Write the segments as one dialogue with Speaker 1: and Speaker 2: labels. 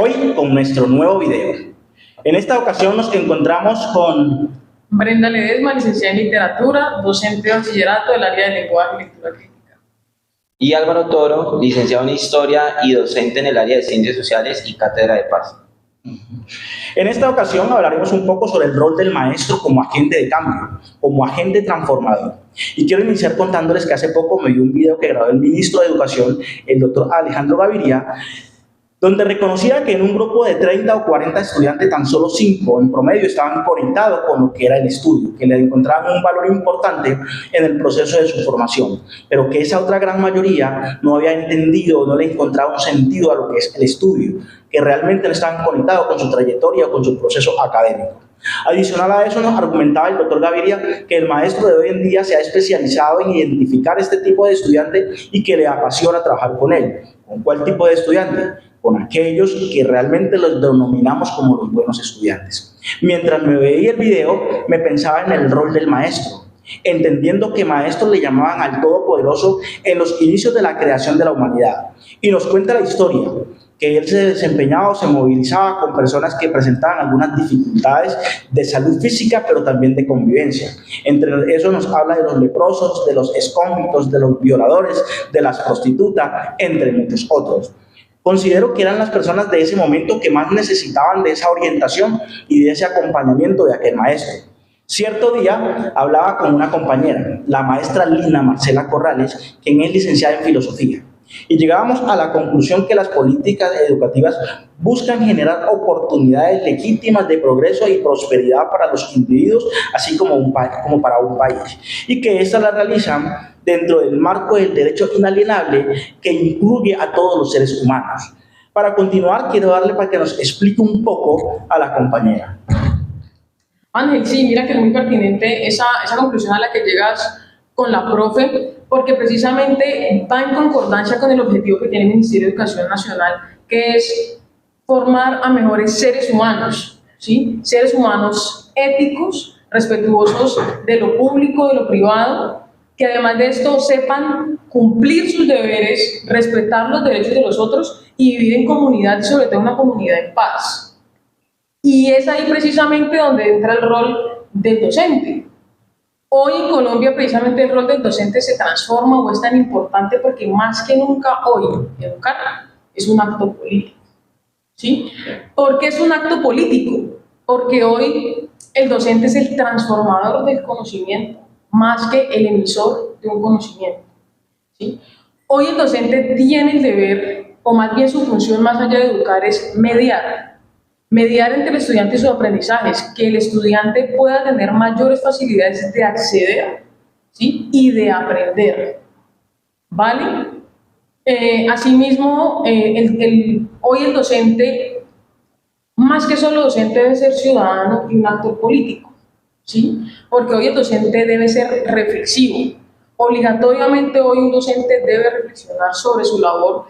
Speaker 1: hoy con nuestro nuevo video. En esta ocasión nos encontramos con
Speaker 2: Brenda Ledesma, licenciada en literatura, docente de bachillerato del área de lenguaje y lectura crítica.
Speaker 3: Y Álvaro Toro, licenciado en historia y docente en el área de ciencias sociales y cátedra de paz.
Speaker 1: En esta ocasión hablaremos un poco sobre el rol del maestro como agente de cambio, como agente transformador. Y quiero iniciar contándoles que hace poco me dio un video que grabó el ministro de Educación, el doctor Alejandro Gaviria, donde reconocía que en un grupo de 30 o 40 estudiantes, tan solo 5 en promedio estaban conectados con lo que era el estudio, que le encontraban un valor importante en el proceso de su formación, pero que esa otra gran mayoría no había entendido, no le encontraba un sentido a lo que es el estudio, que realmente no estaban conectados con su trayectoria o con su proceso académico. Adicional a eso, nos argumentaba el doctor Gaviria que el maestro de hoy en día se ha especializado en identificar este tipo de estudiante y que le apasiona trabajar con él. ¿Con cuál tipo de estudiante? Con aquellos que realmente los denominamos como los buenos estudiantes. Mientras me veía el video, me pensaba en el rol del maestro, entendiendo que maestro le llamaban al Todopoderoso en los inicios de la creación de la humanidad. Y nos cuenta la historia, que él se desempeñaba o se movilizaba con personas que presentaban algunas dificultades de salud física, pero también de convivencia. Entre eso nos habla de los leprosos, de los escónditos, de los violadores, de las prostitutas, entre muchos otros. Considero que eran las personas de ese momento que más necesitaban de esa orientación y de ese acompañamiento de aquel maestro. Cierto día hablaba con una compañera, la maestra Lina Marcela Corrales, quien es licenciada en filosofía, y llegábamos a la conclusión que las políticas educativas buscan generar oportunidades legítimas de progreso y prosperidad para los individuos, así como para un país, y que éstas las realizan dentro del marco del derecho inalienable que incluye a todos los seres humanos. Para continuar, quiero darle para que nos explique un poco a la compañera.
Speaker 2: Ángel, sí, mira que es muy pertinente esa conclusión a la que llegas con la profe, porque precisamente va en concordancia con el objetivo que tiene el Ministerio de Educación Nacional, que es formar a mejores seres humanos, ¿sí? Seres humanos éticos, respetuosos de lo público, de lo privado, que además de esto sepan cumplir sus deberes, respetar los derechos de los otros y vivir en comunidad, y sobre todo una comunidad en paz. Y es ahí precisamente donde entra el rol del docente. Hoy en Colombia precisamente el rol del docente se transforma o es tan importante porque más que nunca hoy educar es un acto político. ¿Sí? ¿Por qué es un acto político? Porque hoy el docente es el transformador del conocimiento más que el emisor de un conocimiento. ¿Sí? Hoy el docente tiene el deber, o más bien su función más allá de educar, es mediar entre el estudiante y sus aprendizajes, que el estudiante pueda tener mayores facilidades de acceder, ¿sí? Y de aprender, ¿vale? Asimismo, hoy el docente, más que solo docente, debe ser ciudadano y un actor político, ¿sí? Porque hoy el docente debe ser reflexivo. Obligatoriamente hoy un docente debe reflexionar sobre su labor,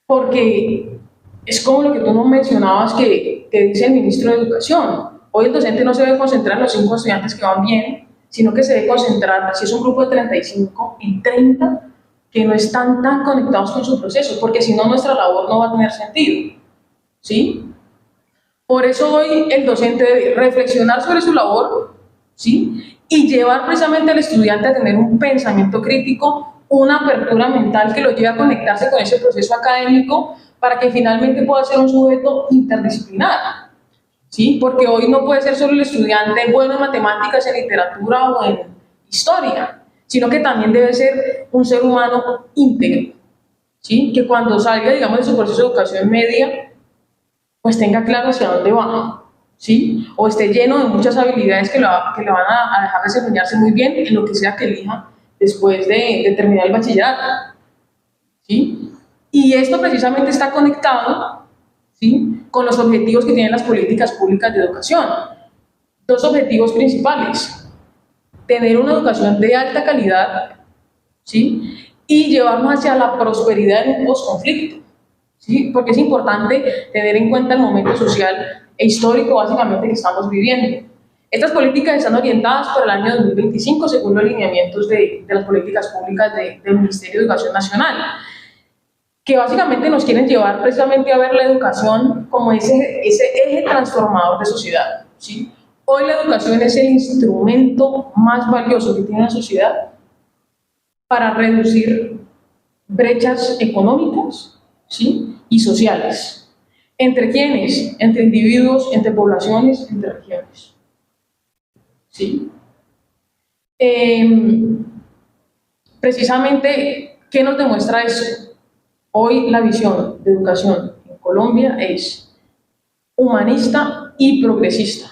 Speaker 2: porque es como lo que tú nos mencionabas que dice el ministro de Educación. Hoy el docente no se debe concentrar en los 5 estudiantes que van bien, sino que se debe concentrar, si es un grupo de 35, en 30 que no están tan conectados con su proceso, porque si no nuestra labor no va a tener sentido, ¿sí? Por eso hoy el docente debe reflexionar sobre su labor, ¿sí? Y llevar precisamente al estudiante a tener un pensamiento crítico, una apertura mental que lo lleve a conectarse con ese proceso académico para que finalmente pueda ser un sujeto interdisciplinar, ¿sí? Porque hoy no puede ser solo el estudiante bueno en matemáticas, en literatura o en historia, sino que también debe ser un ser humano íntegro, ¿sí? Que cuando salga, digamos, de su proceso de educación media, pues tenga claro hacia dónde va, ¿sí? O esté lleno de muchas habilidades que le van a dejar desempeñarse muy bien en lo que sea que elija después de terminar el bachillerato, ¿sí? Y esto precisamente está conectado, ¿sí? Con los objetivos que tienen las políticas públicas de educación. 2 objetivos principales: tener una educación de alta calidad, ¿sí? Y llevarnos hacia la prosperidad en un posconflicto, ¿sí? Porque es importante tener en cuenta el momento social e histórico básicamente que estamos viviendo. Estas políticas están orientadas para el año 2025 según los lineamientos de las políticas públicas del Ministerio de Educación Nacional. que básicamente nos quieren llevar precisamente a ver la educación como ese eje transformador de sociedad, ¿sí? Hoy la educación es el instrumento más valioso que tiene la sociedad para reducir brechas económicas, ¿sí? Y sociales. ¿Entre quiénes? Entre individuos, entre poblaciones, entre regiones. ¿Sí? Precisamente, ¿qué nos demuestra eso? Hoy la visión de educación en Colombia es humanista y progresista.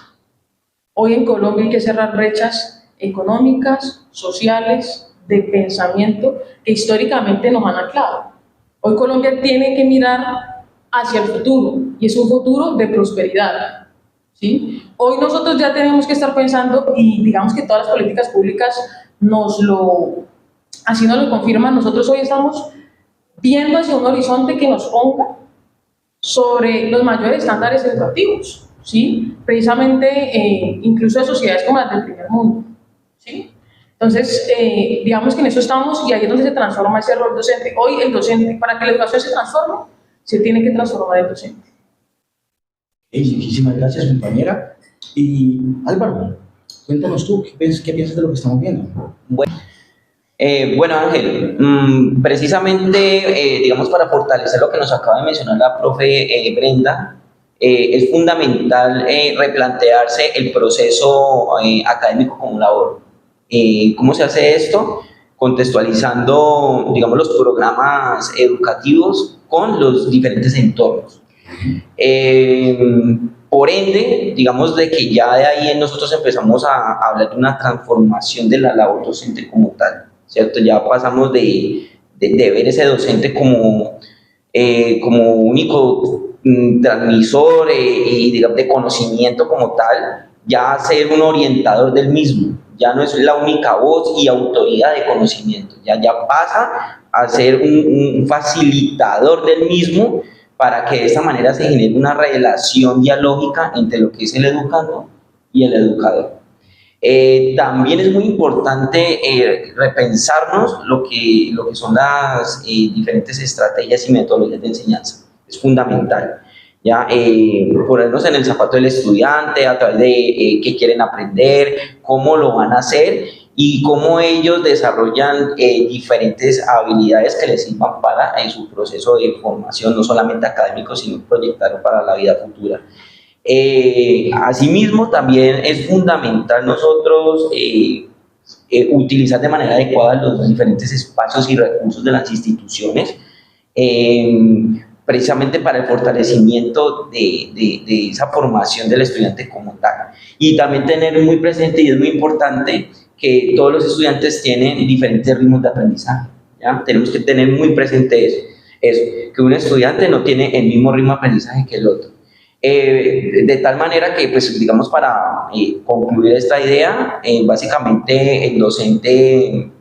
Speaker 2: Hoy en Colombia hay que cerrar brechas económicas, sociales, de pensamiento que históricamente nos han anclado. Hoy Colombia tiene que mirar hacia el futuro y es un futuro de prosperidad, ¿sí? Hoy nosotros ya tenemos que estar pensando, y digamos que todas las políticas públicas así nos lo confirman. Nosotros hoy estamos viendo hacia un horizonte que nos ponga sobre los mayores estándares educativos, ¿sí? Precisamente incluso de sociedades como las del primer mundo, ¿sí? Entonces, digamos que en eso estamos, y ahí es donde se transforma ese rol docente. Hoy el docente, para que la educación se transforme, se tiene que transformar el docente.
Speaker 1: Muchísimas gracias, compañera. Y Álvaro, cuéntanos tú, ¿qué piensas de lo que estamos viendo?
Speaker 3: Bueno, Ángel, precisamente, digamos, para fortalecer lo que nos acaba de mencionar la profe Brenda, es fundamental replantearse el proceso académico como labor. ¿Cómo se hace esto? Contextualizando, digamos, los programas educativos con los diferentes entornos. Por ende, digamos de que ya de ahí nosotros empezamos a hablar de una transformación de la labor docente como tal, ¿cierto? Ya pasamos de ver ese docente como único transmisor y digamos, de conocimiento como tal, ya ser un orientador del mismo. Ya no es la única voz y autoridad de conocimiento, ya pasa a ser un facilitador del mismo, para que de esta manera se genere una relación dialógica entre lo que es el educando y el educador. También es muy importante repensarnos lo que son las diferentes estrategias y metodologías de enseñanza. Es fundamental. ¿Ya? Ponernos en el zapato del estudiante a través de qué quieren aprender, cómo lo van a hacer y cómo ellos desarrollan diferentes habilidades que les sirvan para su proceso de formación, no solamente académico, sino proyectarlo para la vida futura. Asimismo, también es fundamental nosotros utilizar de manera adecuada los diferentes espacios y recursos de las instituciones, precisamente para el fortalecimiento de esa formación del estudiante como tal. Y también tener muy presente, y es muy importante, que todos los estudiantes tienen diferentes ritmos de aprendizaje, ¿ya? Tenemos que tener muy presente eso, que un estudiante no tiene el mismo ritmo de aprendizaje que el otro. De tal manera que, pues, digamos, para concluir esta idea, básicamente el docente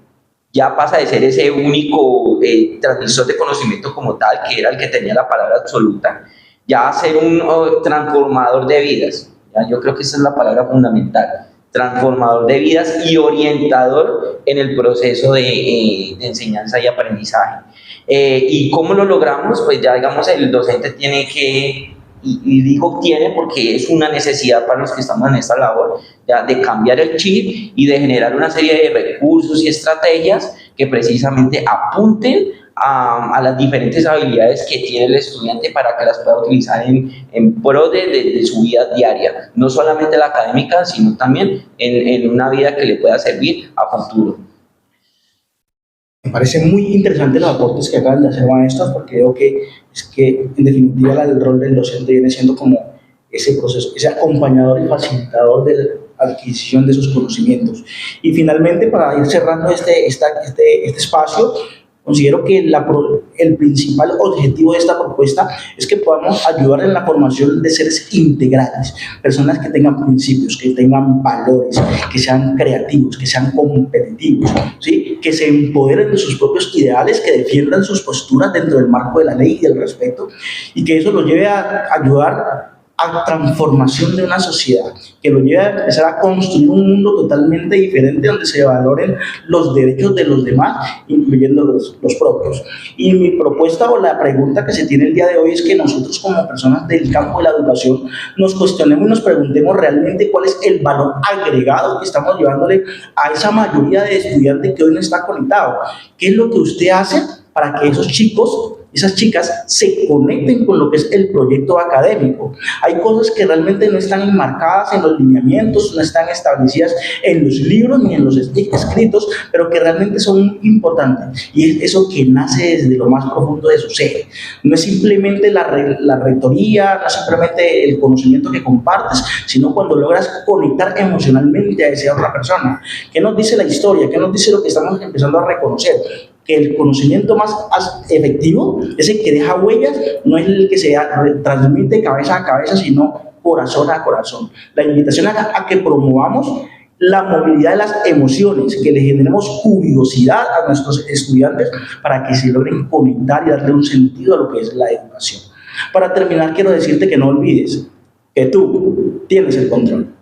Speaker 3: ya pasa de ser ese único transmisor de conocimiento como tal, que era el que tenía la palabra absoluta, ya a ser un transformador de vidas. ¿Ya? Yo creo que esa es la palabra fundamental, transformador de vidas y orientador en el proceso de enseñanza y aprendizaje. ¿Y cómo lo logramos? Pues ya, digamos, el docente tiene que, y digo tiene porque es una necesidad para los que estamos en esta labor, ya, de cambiar el chip y de generar una serie de recursos y estrategias que precisamente apunten a las diferentes habilidades que tiene el estudiante para que las pueda utilizar en pro de su vida diaria, no solamente la académica, sino también en una vida que le pueda servir a futuro.
Speaker 1: Me parece muy interesante los aportes que acaban de hacer, maestros, porque veo que en definitiva el rol del docente viene siendo como ese proceso, ese acompañador y facilitador de la adquisición de esos conocimientos. Y finalmente, para ir cerrando este espacio, considero que el principal objetivo de esta propuesta es que podamos ayudar en la formación de seres integrales, personas que tengan principios, que tengan valores, que sean creativos, que sean competitivos, ¿sí? Que se empoderen de sus propios ideales, que defiendan sus posturas dentro del marco de la ley y del respeto, y que eso los lleve a ayudar a transformación de una sociedad, que lo lleve a empezar a construir un mundo totalmente diferente donde se valoren los derechos de los demás, incluyendo los propios. Y mi propuesta o la pregunta que se tiene el día de hoy es que nosotros como personas del campo de la educación nos cuestionemos y nos preguntemos realmente cuál es el valor agregado que estamos llevándole a esa mayoría de estudiantes que hoy no está conectado. ¿Qué es lo que usted hace para que esos chicos, esas chicas se conecten con lo que es el proyecto académico? Hay cosas que realmente no están enmarcadas en los lineamientos, no están establecidas en los libros ni en los escritos, pero que realmente son importantes, y es eso que nace desde lo más profundo de su ser. No es simplemente la rectoría, no es simplemente el conocimiento que compartes, sino cuando logras conectar emocionalmente a esa otra persona. ¿Qué nos dice la historia? ¿Qué nos dice lo que estamos empezando a reconocer? Que el conocimiento más efectivo es el que deja huellas, no es el que se transmite cabeza a cabeza, sino corazón a corazón. La invitación a que promovamos la movilidad de las emociones, que le generemos curiosidad a nuestros estudiantes para que se logren conectar y darle un sentido a lo que es la educación. Para terminar, quiero decirte que no olvides que tú tienes el control.